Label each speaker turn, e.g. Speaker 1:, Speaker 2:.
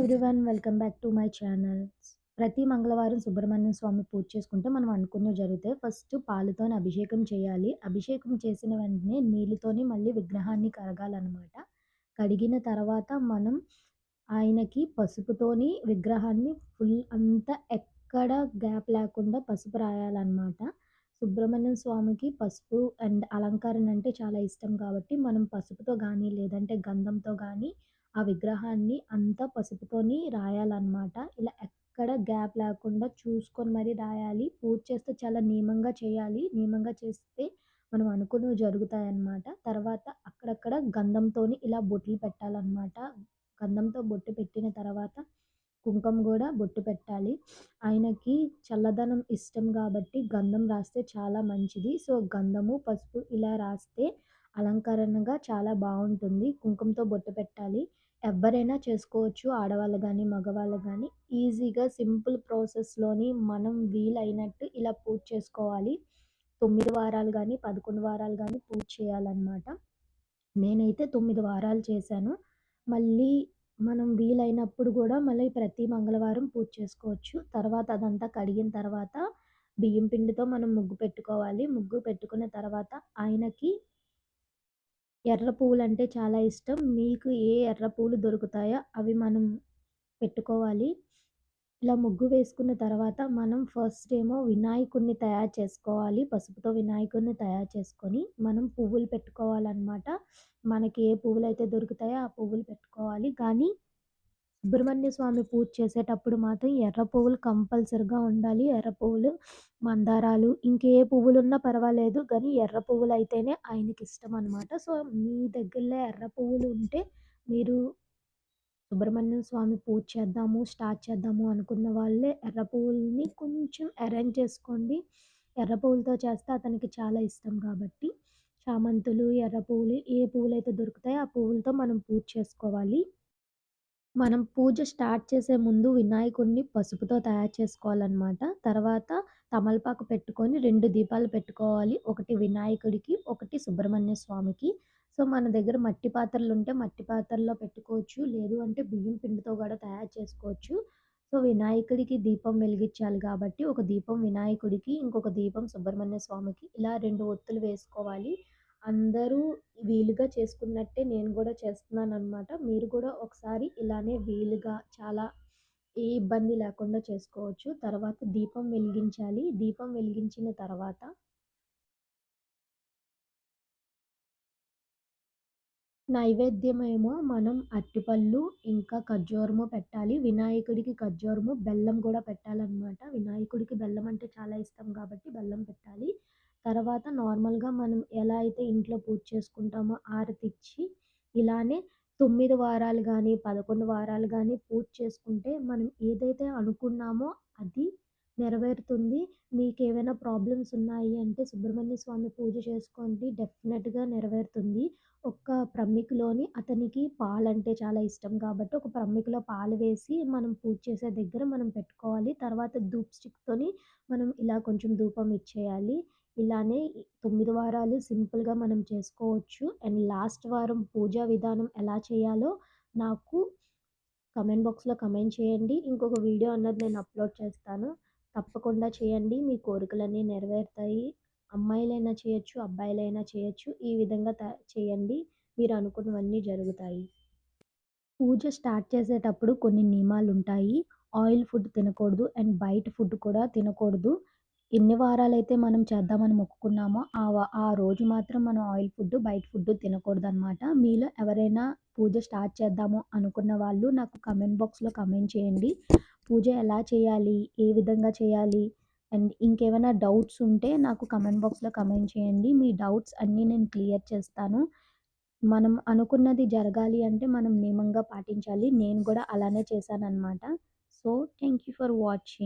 Speaker 1: Everyone. Welcome back to my channel. ప్రతి మంగళవారం సుబ్రహ్మణ్య స్వామి పూజ చేసుకుంటే మనం అనుకున్నవి జరుగుతాయి. ఫస్ట్ పాలతోని అభిషేకం చేయాలి. అభిషేకం చేసిన వెంటనే నీళ్ళతోని మళ్ళీ విగ్రహాన్ని కడగాలనమాట. కడిగిన తర్వాత మనం ఆయనకి పసుపుతోని విగ్రహాన్ని ఫుల్ అంతా ఎక్కడ గ్యాప్ లేకుండా పసుపు రాయాలనమాట. సుబ్రహ్మణ్యం స్వామికి పసుపు అండ్ అలంకరణ అంటే చాలా ఇష్టం కాబట్టి మనం పసుపుతో గానీ, లేదంటే గంధంతో గానీ ఆ విగ్రహాన్ని అంతా పసుపుతోని రాయాలన్నమాట. ఇలా ఎక్కడ గ్యాప్ లేకుండా చూసుకొని మరి రాయాలి. పూజ చేస్తే చాలా నియమంగా చేయాలి. నియమంగా చేస్తే మనం అనుకున్నవి జరుగుతాయన్నమాట. తర్వాత అక్కడక్కడ గంధంతోని ఇలా బొట్లు పెట్టాలన్నమాట. గంధంతో బొట్టు పెట్టిన తర్వాత కుంకుమ గూడా బొట్టు పెట్టాలి. ఆయనకి చల్లదనం ఇష్టం గాబట్టి గంధం రాస్తే చాలా మంచిది. సో, గంధము, పసుపు ఇలా రాస్తే అలంకరణగా చాలా బావుంటుంది. కుంకుమతో బొట్టు పెట్టాలి. ఎవ్వరైనా చేసుకోవచ్చు. ఆడవాళ్ళు గానీ, మగవాళ్ళు గానీ ఈజీగా సింపుల్ ప్రాసెస్‌లోని మనం వీలైనట్టు ఇలా పూజ చేసుకోవాలి. 9 వారాలు గానీ, 11 వారాలు గానీ పూజ చేయాలనమాట. నేనైతే 9 వారాలు చేశాను. మళ్ళీ మనం వీలైనప్పుడు గూడా మళ్ళీ ప్రతి మంగళవారం పూజ చేసుకోవచ్చు. తర్వాత అదంతా కడిగిన తర్వాత బియ్యం పిండితో మనం ముగ్గు పెట్టుకోవాలి. ముగ్గు పెట్టుకున్న తర్వాత ఆయనకి ఎర్ర పువ్వులంటే చాలా ఇష్టం. మీకు ఏ ఎర్ర పువ్వులు దొరుకుతాయో అవి మనం పెట్టుకోవాలి. ఇలా ముగ్గు వేసుకున్న తర్వాత మనం ఫస్ట్ ఏమో వినాయకుడిని తయారు చేసుకోవాలి. పసుపుతో వినాయకుడిని తయారు చేసుకొని, మనం పువ్వులు పెట్టుకోవాలనమాట. మనకి ఏ పువ్వులైతే దొరుకుతాయో ఆ పువ్వులు పెట్టుకోవాలి. కానీ సుబ్రహ్మణ్య స్వామి పూజ చేసేటప్పుడు మాత్రం ఎర్ర పువ్వులు కంపల్సరీగా ఉండాలి. ఎర్ర పువ్వులు, మందారాలు ఇంకే పువ్వులున్నా పర్వాలేదు. కానీ ఎర్ర పువ్వులైతేనే ఆయనకిష్టమనమాట. సో, మీ దగ్గరలో ఎర్ర పువ్వులు ఉంటే మీరు సుబ్రహ్మణ్యం స్వామి పూజ చేద్దాము, స్టార్ట్ చేద్దాము అనుకున్న వాళ్ళే ఎర్ర పువ్వులని కొంచెం అరేంజ్ చేసుకోండి. ఎర్ర పువ్వులతో చేస్తే అతనికి చాలా ఇష్టం కాబట్టి, చామంతులు, ఎర్ర పువ్వులు ఏ పువ్వులైతే దొరుకుతాయో ఆ పువ్వులతో మనం పూజ చేసుకోవాలి. మనం పూజ స్టార్ట్ చేసే ముందు వినాయకుడిని పసుపుతో తయారు చేసుకోవాలనమాట. తర్వాత తమలపాకు పెట్టుకొని 2 దీపాలు పెట్టుకోవాలి. ఒకటి వినాయకుడికి, ఒకటి సుబ్రహ్మణ్య స్వామికి. సో, మన దగ్గర మట్టి పాత్రలుంటే మట్టి పాత్రల్లో పెట్టుకోవచ్చు. లేదు అంటే బియ్యం పిండితో గూడా తయారు చేసుకోవచ్చు. సో, వినాయకుడికి దీపం వెలిగించాలి గాబట్టి, ఒక దీపం వినాయకుడికి, ఇంకొక దీపం సుబ్రహ్మణ్య స్వామికి ఇలా 2 ఒత్తులు వేసుకోవాలి. అందరూ వీలుగా చేసుకున్నట్టే నేను గూడా చేస్తున్నాననమాట. మీరు కూడా ఒకసారి ఇలానే వీలుగా చాలా ఏ ఇబ్బంది లేకుండా చేసుకోవచ్చు. తర్వాత దీపం వెలిగించాలి. దీపం వెలిగించిన తర్వాత నైవేద్యమేమో మనం అరటిపళ్ళు, ఇంకా ఖర్జూరము పెట్టాలి. వినాయకుడికి ఖర్జూరము, బెల్లం గూడా పెట్టాలనమాట. వినాయకుడికి బెల్లం అంటే చాలా ఇష్టం గాబట్టి బెల్లం పెట్టాలి. తర్వాత నార్మల్‌గా మనం ఎలా అయితే ఇంట్లో పూజ చేసుకుంటామో హారతిచ్చి, ఇలానే 9 వారాలు గానీ, 11 వారాలు గానీ పూజ చేసుకుంటే మనం ఏదైతే అనుకున్నామో అది నెరవేరుతుంది. మీకేవైనా ప్రాబ్లమ్స్ ఉన్నాయి అంటే సుబ్రహ్మణ్య స్వామి పూజ చేసుకోండి. డెఫినెట్‌గా నెరవేరుతుంది. ఒక ప్రమికలోని అతనికి పాలంటే చాలా ఇష్టం కాబట్టి, ఒక ప్రమికలో పాలు వేసి మనం పూజ చేసే దగ్గర మనం పెట్టుకోవాలి. తర్వాత ధూప్ స్టిక్‌తోని మనం ఇలా కొంచెం ధూపం ఇచ్చేయాలి. ఇలానే 9 వారాలు సింపుల్‌గా మనం చేసుకోవచ్చు. అండ్ లాస్ట్ వారం పూజా విధానం ఎలా చేయాలో నాకు కమెంట్ బాక్స్‌లో కమెంట్ చేయండి. ఇంకొక వీడియో అన్నది నేను అప్‌లోడ్ చేస్తాను. తప్పకుండా చేయండి. మీ కోరికలన్నీ నెరవేరుతాయి. అమ్మాయిలైనా చేయొచ్చు, అబ్బాయిలైనా చేయొచ్చు. ఈ విధంగా చేయండి. మీరు అనుకున్నవన్నీ జరుగుతాయి. పూజ స్టార్ట్ చేసేటప్పుడు కొన్ని నియమాలుంటాయి. ఆయిల్ ఫుడ్ తినకూడదు అండ్ బయట ఫుడ్ కూడా తినకూడదు. ఎన్ని వారాలైతే మనం చేద్దామని మొక్కుకున్నామో ఆ రోజు మాత్రం మనం ఆయిల్ ఫుడ్, బయట ఫుడ్ తినకూడదనమాట. మీలో ఎవరైనా పూజ స్టార్ట్ చేద్దాము అనుకున్న వాళ్ళు నాకు కమెంట్ బాక్స్‌లో కమెంట్ చేయండి. పూజ ఎలా చేయాలి? ఏ విధంగా చేయాలి? అండ్ ఇంకేమైనా డౌట్స్ ఉంటే నాకు కమెంట్ బాక్స్‌లో కమెంట్ చేయండి. మీ డౌట్స్ అన్నీ నేను క్లియర్ చేస్తాను. మనం అనుకున్నది జరగాలి అంటే మనం నియమంగా పాటించాలి. నేను గూడా అలానే చేశాననమాట. So, thank you for watching.